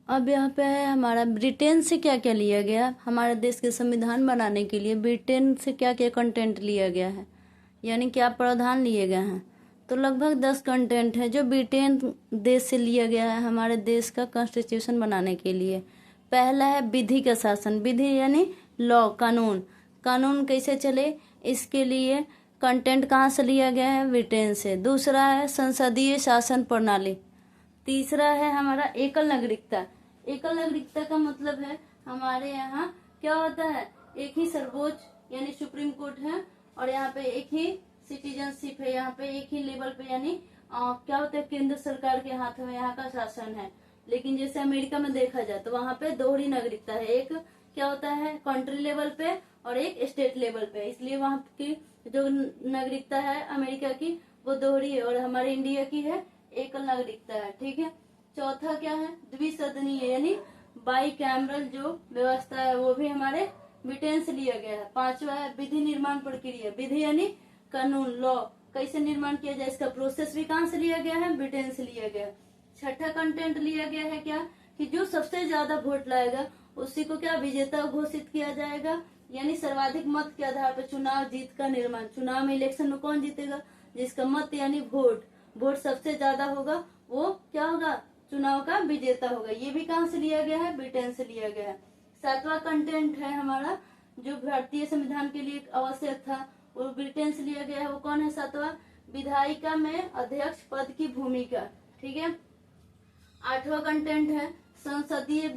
अब यहाँ पे है हमारा ब्रिटेन से क्या क्या लिया गया। हमारे देश के संविधान बनाने के लिए ब्रिटेन से क्या क्या कंटेंट लिया गया है, यानी क्या प्रावधान लिए गए हैं। तो लगभग 10 कंटेंट है जो ब्रिटेन देश से लिया गया है हमारे देश का कॉन्स्टिट्यूशन बनाने के लिए। पहला है विधि का शासन। विधि यानी लॉ, कानून। कानून कैसे चले इसके लिए कंटेंट कहाँ से लिया गया है, ब्रिटेन से। दूसरा है संसदीय शासन प्रणाली। तीसरा है हमारा एकल नागरिकता। एकल नागरिकता का मतलब है हमारे यहाँ क्या होता है, एक ही सर्वोच्च यानी सुप्रीम कोर्ट है और यहाँ पे एक ही सिटीजनशिप है, यहाँ पे एक ही लेवल पे यानी क्या होता है, केंद्र सरकार के हाथ में यहाँ का शासन है। लेकिन जैसे अमेरिका में देखा जाए तो वहाँ पे दोहरी नागरिकता है, एक क्या होता है कंट्री लेवल पे और एक स्टेट लेवल पे, इसलिए वहाँ की जो नागरिकता है अमेरिका की वो दोहरी है और हमारे इंडिया की है एकल नागरिकता है। ठीक है। चौथा क्या है, द्विसदनीय यानी बाई कैमरल जो व्यवस्था है वो भी हमारे ब्रिटेन से लिया गया है। पांचवा है विधि निर्माण प्रक्रिया। विधि यानी कानून, लॉ कैसे निर्माण किया जाए इसका प्रोसेस भी कहाँ से लिया गया है, ब्रिटेन से लिया गया है। छठा कंटेंट लिया गया है क्या कि जो सबसे ज्यादा वोट लाएगा उसी को क्या विजेता घोषित किया जाएगा, यानी सर्वाधिक मत के आधार पर चुनाव जीत का निर्माण। चुनाव में इलेक्शन में कौन जीतेगा, जिसका मत यानी वोट सबसे ज्यादा होगा वो क्या होगा, चुनाव का विजेता होगा। ये भी कहाँ से लिया गया है, ब्रिटेन से लिया गया है। सातवां कंटेंट है हमारा जो भारतीय संविधान के लिए आवश्यक था वो ब्रिटेन से लिया गया है। वो कौन है, सातवां विधायिका में अध्यक्ष पद की भूमिका। ठीक है। आठवां कंटेंट है संसदीय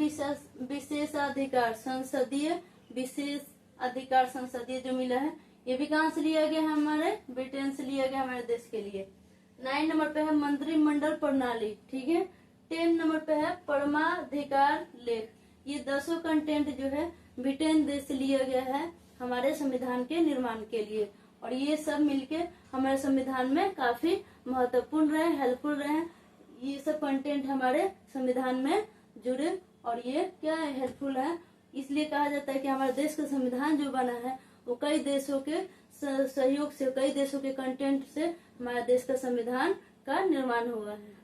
विशेषाधिकार। संसदीय विशेष अधिकार संसदीय जो मिला है ये भी कहाँ से लिया गया है, हमारे ब्रिटेन से लिया गया हमारे देश के लिए। 9 नंबर पे है मंत्रिमंडल प्रणाली। ठीक है। 10 नंबर पे है परमाधिकार लेख। ये 10 कंटेंट जो है ब्रिटेन देश से लिया गया है हमारे संविधान के निर्माण के लिए और ये सब मिलके हमारे संविधान में काफी महत्वपूर्ण रहे, हेल्पफुल रहे। ये सब कंटेंट हमारे संविधान में जुड़े और ये क्या है, हेल्पफुल है। इसलिए कहा जाता है कि हमारे देश का संविधान जो बना है वो कई देशों के सहयोग से, कई देशों के कंटेंट से हमारे देश का संविधान का निर्माण हुआ है।